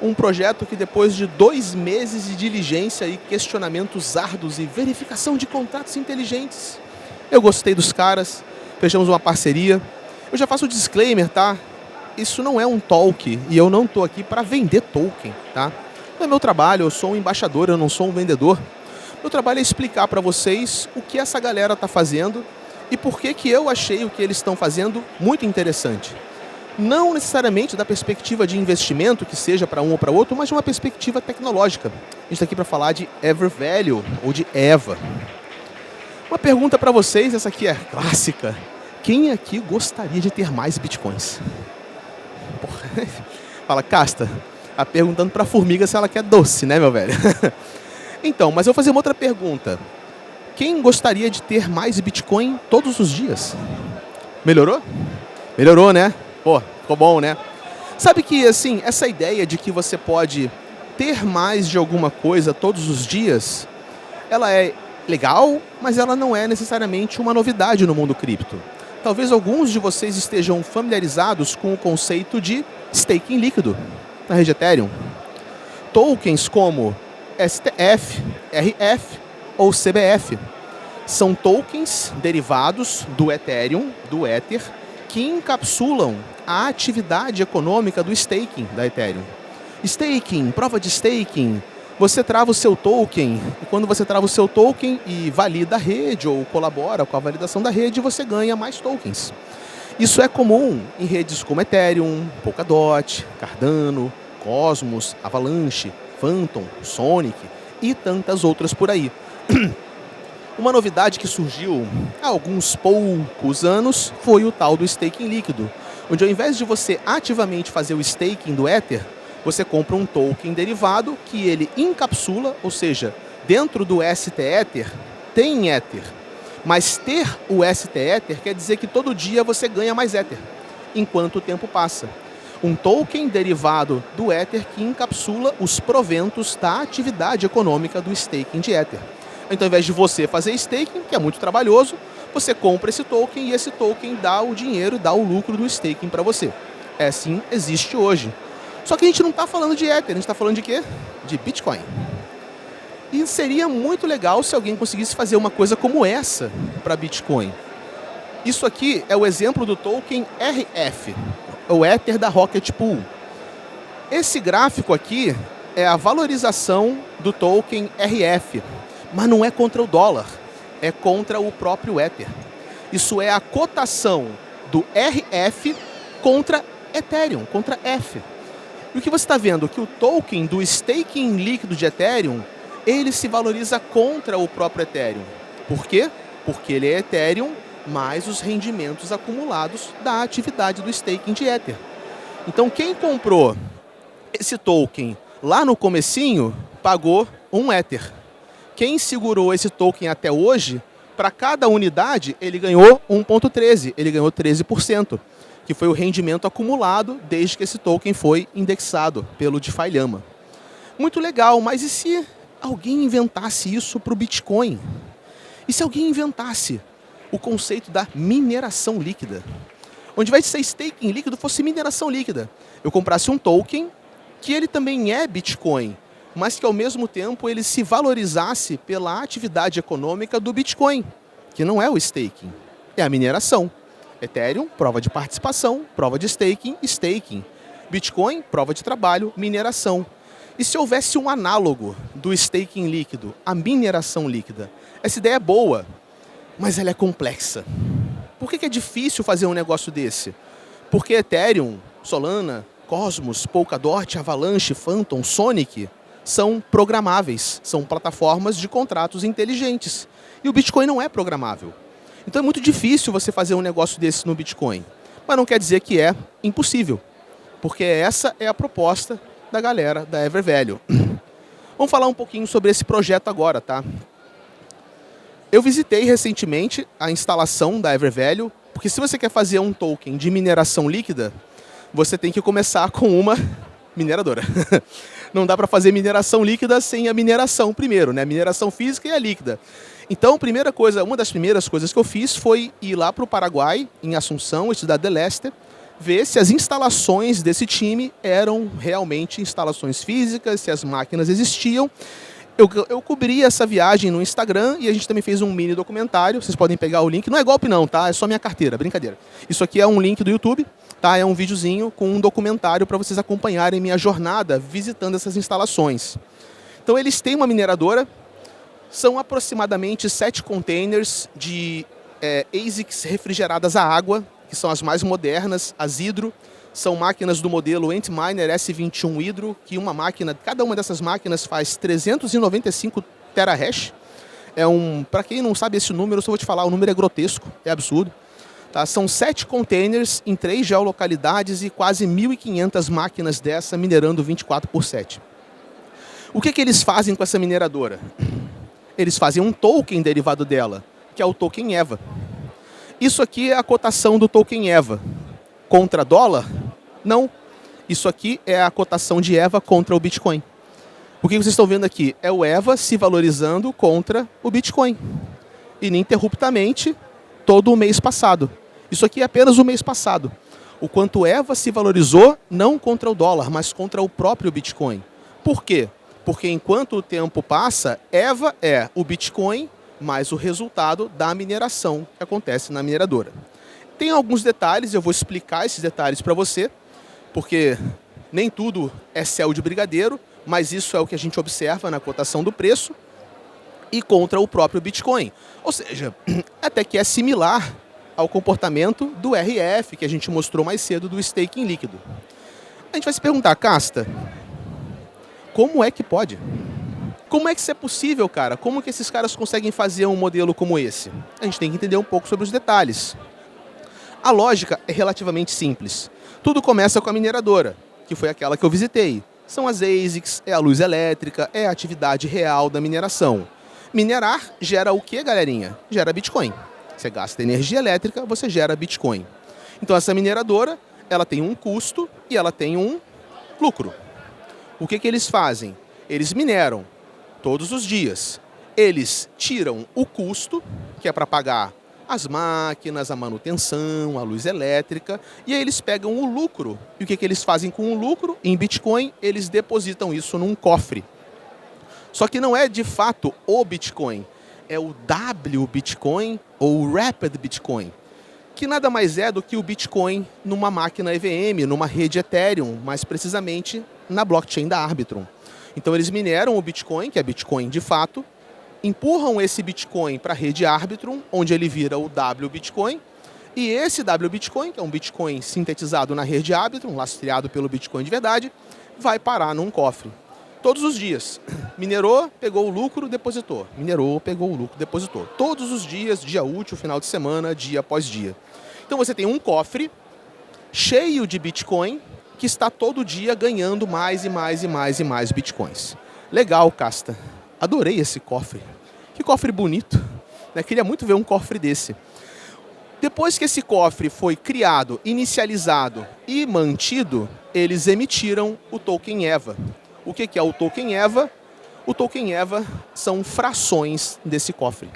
Um projeto que depois de 2 meses de diligência e questionamentos árduos e verificação de contratos inteligentes, eu gostei dos caras, fechamos uma parceria. Eu já faço o disclaimer, tá? Isso não é um talk e eu não estou aqui para vender token, tá? Não é meu trabalho, eu sou um embaixador, eu não sou um vendedor. Meu trabalho é explicar para vocês o que essa galera está fazendo e por que eu achei o que eles estão fazendo muito interessante. Não necessariamente da perspectiva de investimento, que seja para um ou para outro, mas de uma perspectiva tecnológica. A gente está aqui para falar de EverValue, ou de EVA. Uma pergunta para vocês, essa aqui é clássica. Quem aqui gostaria de ter mais bitcoins? Porra. Fala, Casta, tá perguntando para a formiga se ela quer doce, né, meu velho? Então, mas eu vou fazer uma outra pergunta. Quem gostaria de ter mais bitcoin todos os dias? Melhorou? Melhorou, né? Pô, ficou bom, né? Sabe que, assim, essa ideia de que você pode ter mais de alguma coisa todos os dias, ela é legal, mas ela não é necessariamente uma novidade no mundo cripto. Talvez alguns de vocês estejam familiarizados com o conceito de staking líquido na rede Ethereum. Tokens como STF, RF ou CBF são tokens derivados do Ethereum, do Ether, que encapsulam a atividade econômica do staking da Ethereum. Staking, prova de staking, você trava o seu token, e quando você trava o seu token e valida a rede ou colabora com a validação da rede, você ganha mais tokens. Isso é comum em redes como Ethereum, Polkadot, Cardano, Cosmos, Avalanche, Phantom, Sonic e tantas outras por aí. Uma novidade que surgiu há alguns poucos anos foi o tal do staking líquido, onde ao invés de você ativamente fazer o staking do Ether, você compra um token derivado que ele encapsula, ou seja, dentro do ST-Ether tem Ether, mas ter o ST-Ether quer dizer que todo dia você ganha mais Ether, enquanto o tempo passa. Um token derivado do Ether que encapsula os proventos da atividade econômica do staking de Ether. Então, ao invés de você fazer staking, que é muito trabalhoso, você compra esse token e esse token dá o dinheiro, dá o lucro do staking para você. É assim, existe hoje. Só que a gente não está falando de Ether, a gente está falando de quê? De Bitcoin. E seria muito legal se alguém conseguisse fazer uma coisa como essa para Bitcoin. Isso aqui é o exemplo do token RF, o Ether da Rocket Pool. Esse gráfico aqui é a valorização do token RF, mas não é contra o dólar, é contra o próprio Ether. Isso é a cotação do RF contra Ethereum, contra F. E o que você está vendo? Que o token do staking líquido de Ethereum, ele se valoriza contra o próprio Ethereum. Por quê? Porque ele é Ethereum mais os rendimentos acumulados da atividade do staking de Ether. Então quem comprou esse token lá no comecinho, pagou 1 Ether. Quem segurou esse token até hoje, para cada unidade, ele ganhou 1,13, ele ganhou 13%, que foi o rendimento acumulado desde que esse token foi indexado pelo DeFi Llama. Muito legal, mas e se alguém inventasse isso para o Bitcoin? E se alguém inventasse o conceito da mineração líquida? Onde vai ser staking líquido fosse mineração líquida. Eu comprasse um token que ele também é Bitcoin, mas que ao mesmo tempo ele se valorizasse pela atividade econômica do Bitcoin, que não é o staking, é a mineração. Ethereum, prova de participação, prova de staking, staking. Bitcoin, prova de trabalho, mineração. E se houvesse um análogo do staking líquido, a mineração líquida? Essa ideia é boa, mas ela é complexa. Por que é difícil fazer um negócio desse? Porque Ethereum, Solana, Cosmos, Polkadot, Avalanche, Phantom, Sonic são programáveis, são plataformas de contratos inteligentes. E o Bitcoin não é programável. Então é muito difícil você fazer um negócio desse no Bitcoin. Mas não quer dizer que é impossível, porque essa é a proposta da galera da EverValue. Vamos falar um pouquinho sobre esse projeto agora, tá? Eu visitei recentemente a instalação da EverValue, porque se você quer fazer um token de mineração líquida, você tem que começar com uma mineradora. Não dá para fazer mineração líquida sem a mineração primeiro, né? Mineração física e a líquida. Então, uma das primeiras coisas que eu fiz foi ir lá para o Paraguai, em Assunção, Cidade del Este, ver se as instalações desse time eram realmente instalações físicas, se as máquinas existiam. Eu cobri essa viagem no Instagram e a gente também fez um mini documentário. Vocês podem pegar o link. Não é golpe não, tá? É só minha carteira, brincadeira. Isso aqui é um link do YouTube, tá? É um videozinho com um documentário para vocês acompanharem minha jornada visitando essas instalações. Então eles têm uma mineradora. São aproximadamente 7 containers de ASICs refrigeradas a água, que são as mais modernas, as Hydro. São máquinas do modelo Antminer S21 Hydro, que cada uma dessas máquinas faz 395 terahash. Para quem não sabe esse número, eu só vou te falar, o número é grotesco, é absurdo. Tá? São 7 containers em 3 geolocalidades e quase 1.500 máquinas dessa minerando 24/7. O que eles fazem com essa mineradora? Eles fazem um token derivado dela, que é o token EVA. Isso aqui é a cotação do token EVA. Contra dólar? Não. Isso aqui é a cotação de EVA contra o Bitcoin. O que vocês estão vendo aqui é o EVA se valorizando contra o Bitcoin. Ininterruptamente, todo o mês passado. Isso aqui é apenas o mês passado. O quanto o EVA se valorizou, não contra o dólar, mas contra o próprio Bitcoin. Por quê? Porque enquanto o tempo passa, EVA é o Bitcoin mais o resultado da mineração que acontece na mineradora. Tem alguns detalhes, eu vou explicar esses detalhes para você, porque nem tudo é céu de brigadeiro, mas isso é o que a gente observa na cotação do preço e contra o próprio Bitcoin. Ou seja, até que é similar ao comportamento do RF, que a gente mostrou mais cedo, do staking líquido. A gente vai se perguntar, Casta, como é que pode? Como é que isso é possível, cara? Como que esses caras conseguem fazer um modelo como esse? A gente tem que entender um pouco sobre os detalhes. A lógica é relativamente simples. Tudo começa com a mineradora, que foi aquela que eu visitei. São as ASICs, é a luz elétrica, é a atividade real da mineração. Minerar gera o que, galerinha? Gera Bitcoin. Você gasta energia elétrica, você gera Bitcoin. Então essa mineradora, ela tem um custo e ela tem um lucro. O que eles fazem? Eles mineram todos os dias. Eles tiram o custo, que é para pagar as máquinas, a manutenção, a luz elétrica, e aí eles pegam o lucro. E o que eles fazem com o lucro? Em Bitcoin, eles depositam isso num cofre. Só que não é de fato o Bitcoin, é o W Bitcoin ou o Rapid Bitcoin, que nada mais é do que o Bitcoin numa máquina EVM, numa rede Ethereum, mais precisamente na blockchain da Arbitrum. Então eles mineram o Bitcoin, que é Bitcoin de fato, empurram esse Bitcoin para a rede Arbitrum, onde ele vira o W Bitcoin, e esse W Bitcoin, que é um Bitcoin sintetizado na rede Arbitrum, lastreado pelo Bitcoin de verdade, vai parar num cofre. Todos os dias. Minerou, pegou o lucro, depositou. Minerou, pegou o lucro, depositou. Todos os dias, dia útil, final de semana, dia após dia. Então você tem um cofre cheio de Bitcoin que está todo dia ganhando mais e mais e mais e mais Bitcoins. Legal, Casta. Adorei esse cofre. Que cofre bonito. Queria muito ver um cofre desse. Depois que esse cofre foi criado, inicializado e mantido, eles emitiram o token EVA. O que é o token EVA? O token EVA são frações desse cofre.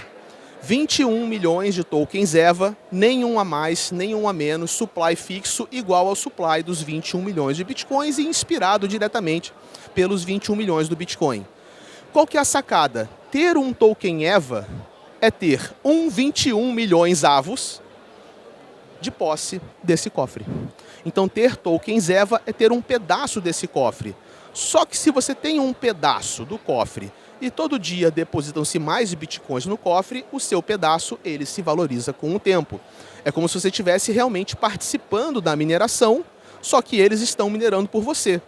21 milhões de tokens EVA, nenhum a mais, nenhum a menos, supply fixo igual ao supply dos 21 milhões de Bitcoins e inspirado diretamente pelos 21 milhões do Bitcoin. Qual que é a sacada? Ter um token EVA é ter 21 milhões avos de posse desse cofre. Então ter tokens EVA é ter um pedaço desse cofre. Só que se você tem um pedaço do cofre e todo dia depositam-se mais bitcoins no cofre, o seu pedaço ele se valoriza com o tempo. É como se você estivesse realmente participando da mineração, só que eles estão minerando por você.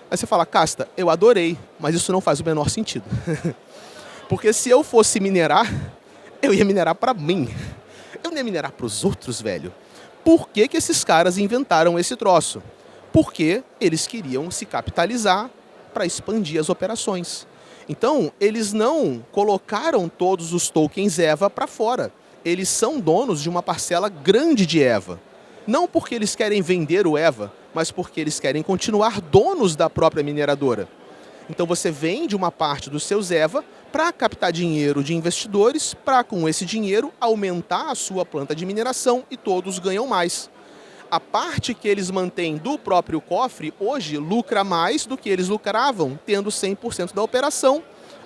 Aí você fala, Casta, eu adorei, mas isso não faz o menor sentido. Porque se eu fosse minerar, eu ia minerar para mim. Eu não ia minerar para os outros, velho. Por que esses caras inventaram esse troço? Porque eles queriam se capitalizar para expandir as operações. Então, eles não colocaram todos os tokens EVA para fora. Eles são donos de uma parcela grande de EVA. Não porque eles querem vender o EVA, mas porque eles querem continuar donos da própria mineradora. Então você vende uma parte dos seus EVA para captar dinheiro de investidores, para com esse dinheiro aumentar a sua planta de mineração e todos ganham mais. A parte que eles mantêm do próprio cofre, hoje, lucra mais do que eles lucravam tendo 100% da operação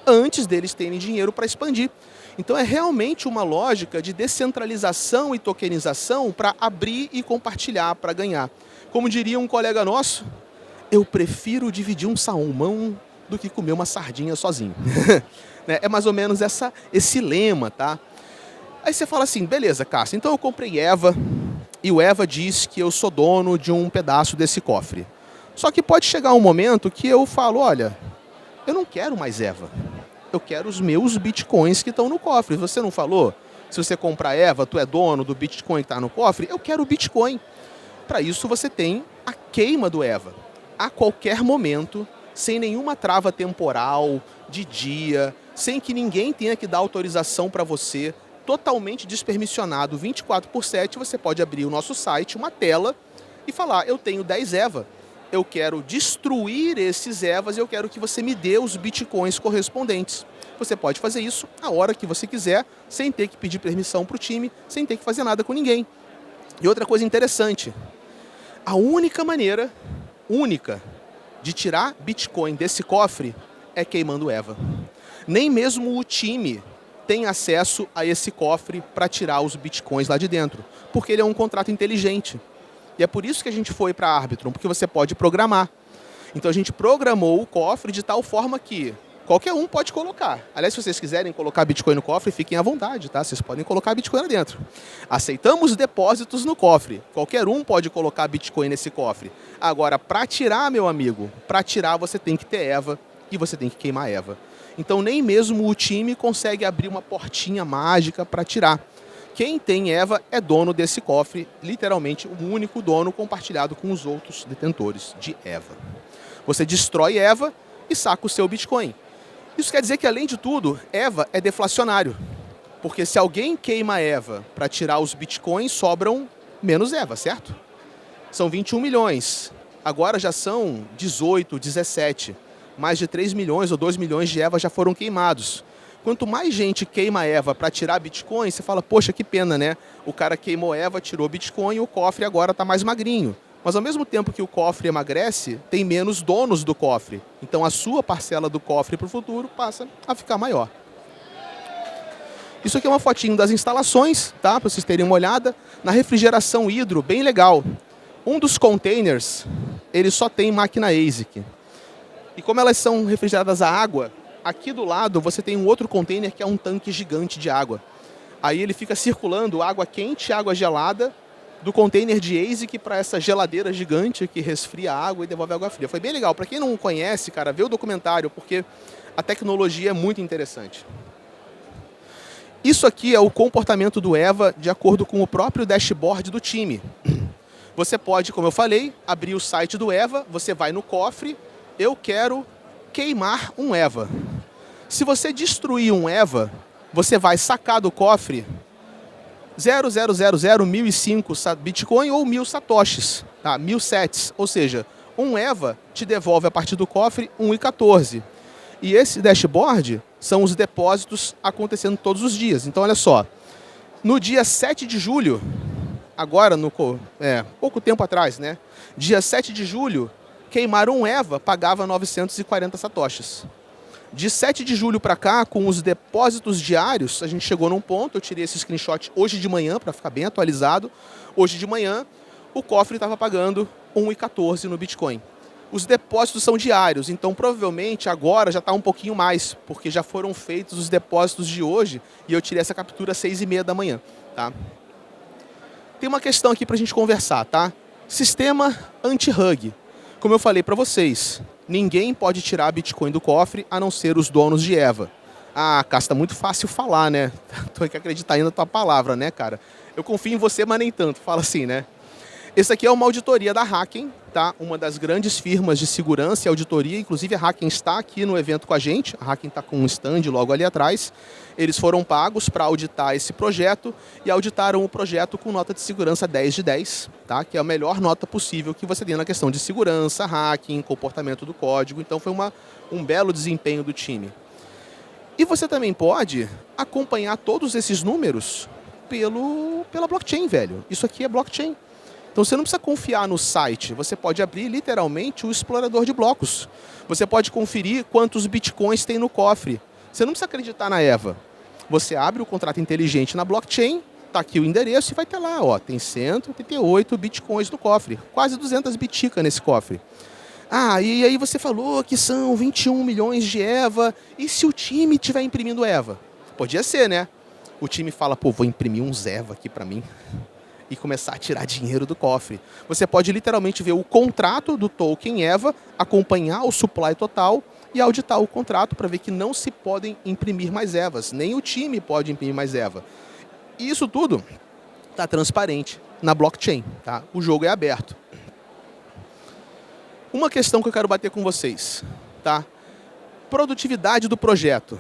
antes deles terem dinheiro para expandir. Então é realmente uma lógica de descentralização e tokenização para abrir e compartilhar, para ganhar. Como diria um colega nosso, eu prefiro dividir um salmão do que comer uma sardinha sozinho. É mais ou menos esse lema, tá? Aí você fala assim, beleza, Cássio, então eu comprei EVA, e o EVA diz que eu sou dono de um pedaço desse cofre. Só que pode chegar um momento que eu falo, olha, eu não quero mais EVA. Eu quero os meus bitcoins que estão no cofre. Você não falou? Se você comprar EVA, tu é dono do bitcoin que está no cofre? Eu quero o bitcoin. Para isso você tem a queima do EVA. A qualquer momento, sem nenhuma trava temporal, de dia, sem que ninguém tenha que dar autorização para você, totalmente despermissionado, 24/7, você pode abrir o nosso site, uma tela, e falar, eu tenho 10 EVA, eu quero destruir esses EVAs e eu quero que você me dê os bitcoins correspondentes. Você pode fazer isso a hora que você quiser, sem ter que pedir permissão para o time, sem ter que fazer nada com ninguém. E outra coisa interessante, a única maneira, de tirar bitcoin desse cofre é queimando EVA. Nem mesmo o time tem acesso a esse cofre para tirar os bitcoins lá de dentro, porque ele é um contrato inteligente. E é por isso que a gente foi para a Arbitrum, porque você pode programar. Então a gente programou o cofre de tal forma que qualquer um pode colocar. Aliás, se vocês quiserem colocar Bitcoin no cofre, fiquem à vontade, tá? Vocês podem colocar Bitcoin lá dentro. Aceitamos depósitos no cofre. Qualquer um pode colocar Bitcoin nesse cofre. Agora, para tirar, meu amigo, para tirar você tem que ter EVA e você tem que queimar EVA. Então nem mesmo o time consegue abrir uma portinha mágica para tirar. Quem tem EVA é dono desse cofre, literalmente o único dono compartilhado com os outros detentores de EVA. Você destrói EVA e saca o seu Bitcoin. Isso quer dizer que, além de tudo, EVA é deflacionário. Porque se alguém queima EVA para tirar os Bitcoins, sobram menos EVA, certo? São 21 milhões. Agora já são 18, 17. Mais de 3 milhões ou 2 milhões de EVA já foram queimados. Quanto mais gente queima EVA para tirar Bitcoin, você fala, poxa, que pena, né? O cara queimou EVA, tirou Bitcoin e o cofre agora está mais magrinho. Mas ao mesmo tempo que o cofre emagrece, tem menos donos do cofre. Então a sua parcela do cofre para o futuro passa a ficar maior. Isso aqui é uma fotinho das instalações, tá? Para vocês terem uma olhada. Na refrigeração hidro, bem legal. Um dos containers, ele só tem máquina ASIC. E como elas são refrigeradas a água, aqui do lado você tem um outro container que é um tanque gigante de água. Aí ele fica circulando água quente e água gelada do container de ASIC para essa geladeira gigante que resfria a água e devolve água fria. Foi bem legal. Para quem não conhece, cara, vê o documentário, porque a tecnologia é muito interessante. Isso aqui é o comportamento do EVA de acordo com o próprio dashboard do time. Você pode, como eu falei, abrir o site do EVA, você vai no cofre, eu quero queimar um EVA. Se você destruir um EVA, você vai sacar do cofre 0,000,1005 Bitcoin ou 1.000 satoshis, tá? 1.000 sats, ou seja, um EVA te devolve a partir do cofre 1,14. E esse dashboard são os depósitos acontecendo todos os dias. Então, olha só, no dia 7 de julho, agora, pouco tempo atrás, né? Dia 7 de julho, queimaram um EVA, pagava 940 satoshis. De 7 de julho para cá, com os depósitos diários, a gente chegou num ponto, eu tirei esse screenshot hoje de manhã, para ficar bem atualizado. Hoje de manhã, o cofre estava pagando 1,14 no Bitcoin. Os depósitos são diários, então provavelmente agora já está um pouquinho mais, porque já foram feitos os depósitos de hoje e eu tirei essa captura às 6h30 da manhã. Tá? Tem uma questão aqui para a gente conversar, tá? Sistema anti-hug. Como eu falei para vocês, ninguém pode tirar Bitcoin do cofre a não ser os donos de EVA. Ah, Cássio, tá muito fácil falar, né? Tô que acreditar ainda na tua palavra, né, cara? Eu confio em você, mas nem tanto. Fala assim, né? Esse aqui é uma auditoria da Hacking, tá? Uma das grandes firmas de segurança e auditoria. Inclusive, a Hacking está aqui no evento com a gente. A Hacking está com um stand logo ali atrás. Eles foram pagos para auditar esse projeto e auditaram o projeto com nota de segurança 10 de 10, tá? Que é a melhor nota possível que você tem na questão de segurança, hacking, comportamento do código. Então, foi um belo desempenho do time. E você também pode acompanhar todos esses números pela blockchain, velho. Isso aqui é blockchain. Então Então você não precisa confiar no site, você pode abrir literalmente o explorador de blocos. Você pode conferir quantos bitcoins tem no cofre. Você não precisa acreditar na EVA. Você abre o contrato inteligente na blockchain, está aqui o endereço e vai ter lá, ó, tem 188 bitcoins no cofre, quase 200 bitica nesse cofre. Ah, e aí você falou que são 21 milhões de EVA, e se o time estiver imprimindo EVA? Podia ser, né? O time fala, pô, vou imprimir uns EVA aqui para mim e começar a tirar dinheiro do cofre. Você pode literalmente ver o contrato do token EVA, acompanhar o supply total e auditar o contrato para ver que não se podem imprimir mais EVAs, nem o time pode imprimir mais EVA. E isso tudo está transparente na blockchain, tá? O jogo é aberto. Uma questão que eu quero bater com vocês, tá? Produtividade do projeto.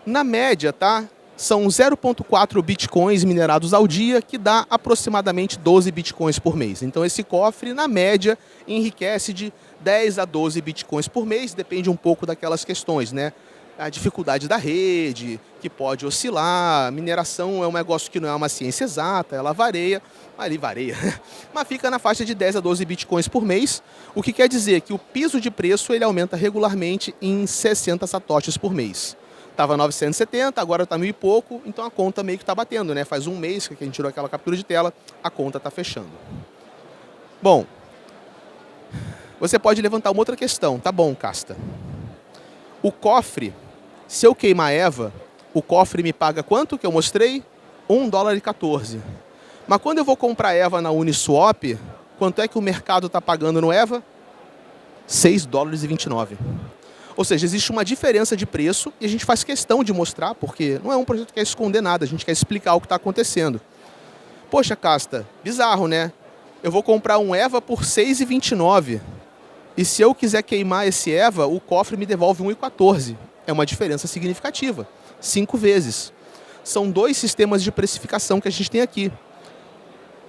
Na média, tá? São 0,4 bitcoins minerados ao dia, que dá aproximadamente 12 bitcoins por mês. Então esse cofre, na média, enriquece de 10 a 12 bitcoins por mês, depende um pouco daquelas questões, né? A dificuldade da rede, que pode oscilar, a mineração é um negócio que não é uma ciência exata, ela varia, mas fica na faixa de 10 a 12 bitcoins por mês, o que quer dizer que o piso de preço ele aumenta regularmente em 60 satoshis por mês. Estava 970, agora está 1.000 e pouco, então a conta meio que está batendo, né? Faz um mês que a gente tirou aquela captura de tela, a conta está fechando. Bom, você pode levantar uma outra questão, tá bom, Casta? O cofre, se eu queimar EVA, o cofre me paga quanto que eu mostrei? $1,14. Mas quando eu vou comprar EVA na Uniswap, quanto é que o mercado está pagando no EVA? $6,29. Ou seja, existe uma diferença de preço e a gente faz questão de mostrar, porque não é um projeto que quer esconder nada, a gente quer explicar o que está acontecendo. Poxa, Casta, bizarro, né? Eu vou comprar um EVA por $6,29 e se eu quiser queimar esse EVA, o cofre me devolve $1,14. É uma diferença significativa, 5 vezes. São 2 sistemas de precificação que a gente tem aqui.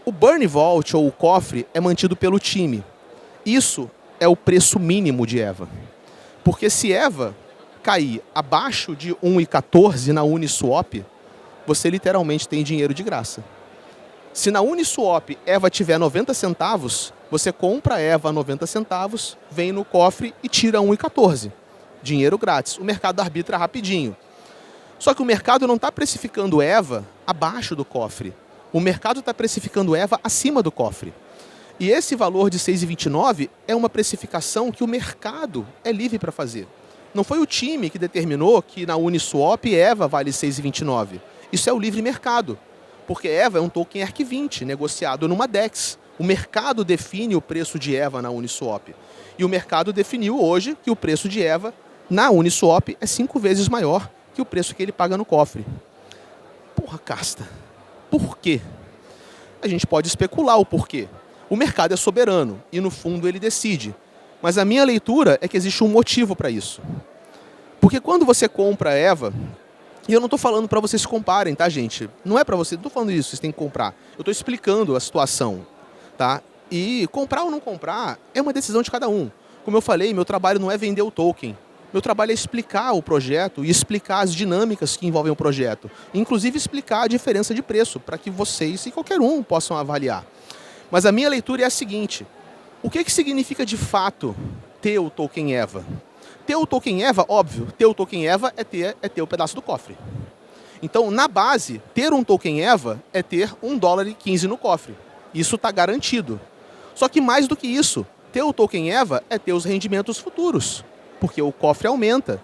O Burn Vault, ou o cofre, é mantido pelo time. Isso é o preço mínimo de EVA. Porque se EVA cair abaixo de 1,14 na Uniswap, você literalmente tem dinheiro de graça. Se na Uniswap EVA tiver 90 centavos, você compra EVA a 90 centavos, vem no cofre e tira 1,14. Dinheiro grátis. O mercado arbitra rapidinho. Só que o mercado não está precificando EVA abaixo do cofre. O mercado está precificando EVA acima do cofre. E esse valor de 6,29 é uma precificação que o mercado é livre para fazer. Não foi o time que determinou que na Uniswap EVA vale 6,29. Isso é o livre mercado. Porque EVA é um token ERC20, negociado numa DEX. O mercado define o preço de EVA na Uniswap. E o mercado definiu hoje que o preço de EVA na Uniswap é 5 vezes maior que o preço que ele paga no cofre. Porra, Casta. Por quê? A gente pode especular o porquê. O mercado é soberano e, no fundo, ele decide. Mas a minha leitura é que existe um motivo para isso. Porque quando você compra EVA, e eu não estou falando para vocês comparem, tá, gente? Não é para vocês, não estou falando isso, vocês têm que comprar. Eu estou explicando a situação, tá? E comprar ou não comprar é uma decisão de cada um. Como eu falei, meu trabalho não é vender o token. Meu trabalho é explicar o projeto e explicar as dinâmicas que envolvem o projeto. Inclusive explicar a diferença de preço, para que vocês e qualquer um possam avaliar. Mas a minha leitura é a seguinte. O que significa de fato ter o token EVA? Ter o token EVA, óbvio, ter o token EVA é ter o pedaço do cofre. Então, na base, ter um token EVA é ter $1,15 no cofre. Isso está garantido. Só que mais do que isso, ter o token EVA é ter os rendimentos futuros, porque o cofre aumenta.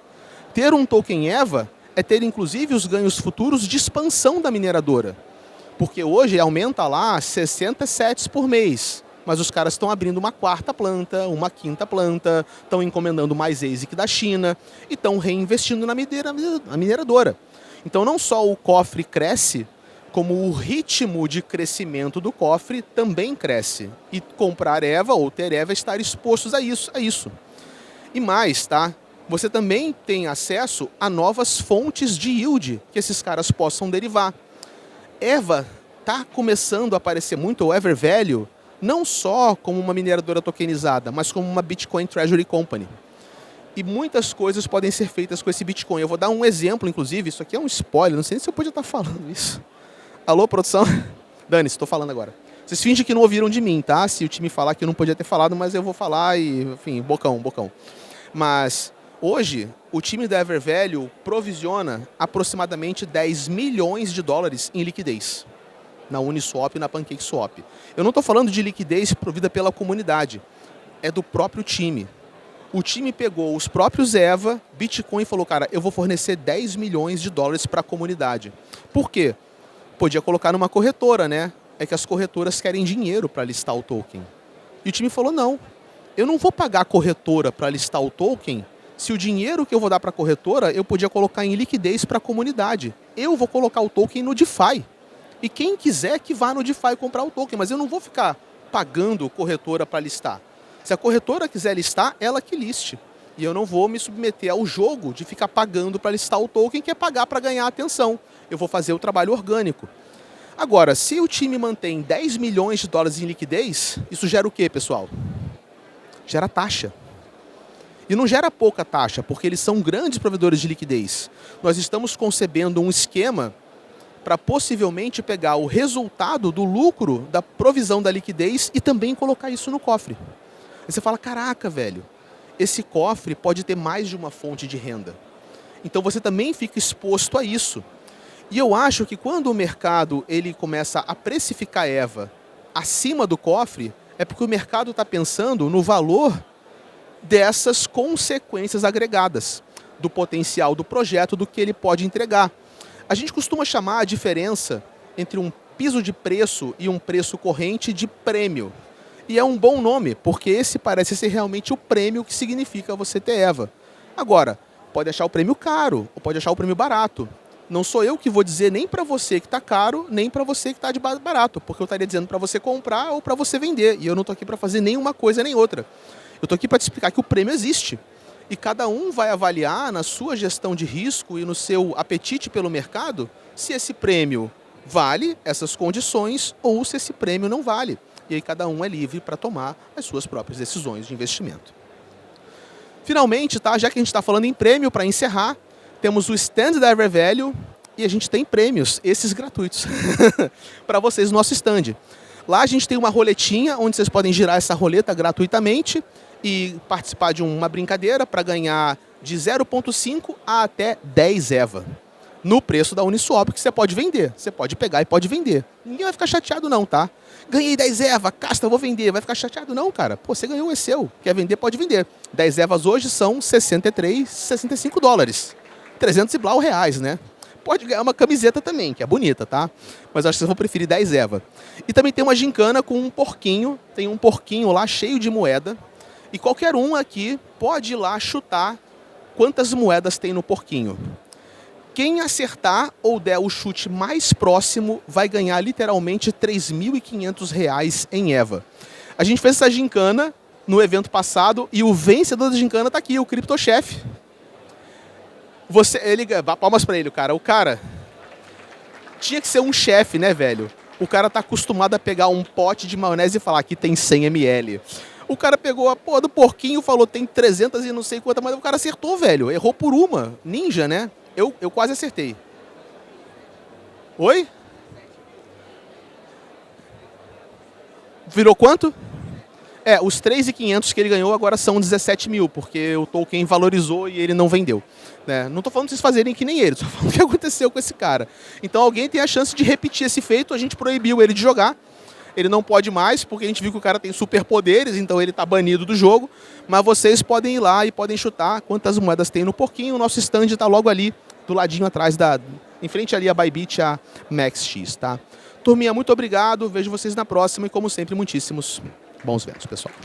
Ter um token EVA é ter, inclusive, os ganhos futuros de expansão da mineradora. Porque hoje aumenta lá 60 sets por mês. Mas os caras estão abrindo uma 4ª planta, uma 5ª planta, estão encomendando mais ASIC da China e estão reinvestindo na mineradora. Então não só o cofre cresce, como o ritmo de crescimento do cofre também cresce. E comprar EVA ou ter EVA estar expostos a isso. E mais, tá? Você também tem acesso a novas fontes de yield que esses caras possam derivar. EVA está começando a aparecer muito, o Evervalue, não só como uma mineradora tokenizada, mas como uma Bitcoin Treasury Company. E muitas coisas podem ser feitas com esse Bitcoin. Eu vou dar um exemplo, inclusive, isso aqui é um spoiler, não sei se eu podia estar falando isso. Alô, produção? Dane-se, estou falando agora. Vocês fingem que não ouviram de mim, tá? Se o time falar que eu não podia ter falado, mas eu vou falar e, enfim, bocão. Mas hoje, o time da Evervalue provisiona aproximadamente 10 milhões de dólares em liquidez na Uniswap e na PancakeSwap. Eu não estou falando de liquidez provida pela comunidade, é do próprio time. O time pegou os próprios EVA, Bitcoin e falou, cara, eu vou fornecer 10 milhões de dólares para a comunidade. Por quê? Podia colocar numa corretora, né? É que as corretoras querem dinheiro para listar o token. E o time falou, não, eu não vou pagar a corretora para listar o token, se o dinheiro que eu vou dar para a corretora, eu podia colocar em liquidez para a comunidade. Eu vou colocar o token no DeFi. E quem quiser que vá no DeFi comprar o token, mas eu não vou ficar pagando corretora para listar. Se a corretora quiser listar, ela que liste. E eu não vou me submeter ao jogo de ficar pagando para listar o token, que é pagar para ganhar atenção. Eu vou fazer o trabalho orgânico. Agora, se o time mantém 10 milhões de dólares em liquidez, isso gera o quê, pessoal? Gera taxa. E não gera pouca taxa, porque eles são grandes provedores de liquidez. Nós estamos concebendo um esquema para possivelmente pegar o resultado do lucro da provisão da liquidez e também colocar isso no cofre. Aí você fala, caraca, velho, esse cofre pode ter mais de uma fonte de renda. Então você também fica exposto a isso. E eu acho que quando o mercado ele começa a precificar EVA acima do cofre, é porque o mercado está pensando no valor dessas consequências agregadas, do potencial do projeto, do que ele pode entregar. A gente costuma chamar a diferença entre um piso de preço e um preço corrente de prêmio. E é um bom nome, porque esse parece ser realmente o prêmio que significa você ter EVA. Agora, pode achar o prêmio caro, ou pode achar o prêmio barato. Não sou eu que vou dizer nem para você que está caro, nem para você que está de barato, porque eu estaria dizendo para você comprar ou para você vender. E eu não estou aqui para fazer nenhuma coisa nem outra. Eu estou aqui para te explicar que o prêmio existe. E cada um vai avaliar na sua gestão de risco e no seu apetite pelo mercado se esse prêmio vale essas condições ou se esse prêmio não vale. E aí cada um é livre para tomar as suas próprias decisões de investimento. Finalmente, tá? Já que a gente está falando em prêmio, para encerrar, temos o stand da Evervalue e a gente tem prêmios, esses gratuitos, para vocês no nosso stand. Lá a gente tem uma roletinha onde vocês podem girar essa roleta gratuitamente e participar de uma brincadeira para ganhar de 0,5 a até 10 EVA. No preço da Uniswap, que você pode vender. Você pode pegar e pode vender. Ninguém vai ficar chateado não, tá? Ganhei 10 EVA, casta, vou vender. Vai ficar chateado não, cara. Pô, você ganhou, é seu. Quer vender, pode vender. 10 EVAs hoje são 63, 65 dólares. 300 e blau reais, né? Pode ganhar uma camiseta também, que é bonita, tá? Mas acho que vocês vão preferir 10 EVA. E também tem uma gincana com um porquinho. Tem um porquinho lá cheio de moeda. E qualquer um aqui pode ir lá chutar quantas moedas tem no porquinho. Quem acertar ou der o chute mais próximo vai ganhar literalmente R$3.500 em EVA. A gente fez essa gincana no evento passado e o vencedor da gincana está aqui, o CryptoChef. Palmas para ele, cara. O cara tinha que ser um chefe, né, velho? O cara tá acostumado a pegar um pote de maionese e falar que tem 100 ml. O cara pegou a porra do porquinho, falou tem 300 e não sei quanta, mas o cara acertou, velho. Errou por uma. Ninja, né? Eu quase acertei. Oi? Virou quanto? Os 3.500 que ele ganhou agora são 17 mil, porque o token valorizou e ele não vendeu. Né? Não estou falando de vocês fazerem que nem ele, estou falando o que aconteceu com esse cara. Então alguém tem a chance de repetir esse feito, a gente proibiu ele de jogar. Ele não pode mais, porque a gente viu que o cara tem superpoderes, então ele está banido do jogo. Mas vocês podem ir lá e podem chutar quantas moedas tem no porquinho. O nosso stand está logo ali, do ladinho atrás, em frente ali a Bybit, a MaxX, tá? Turminha, muito obrigado. Vejo vocês na próxima e, como sempre, muitíssimos bons ventos, pessoal.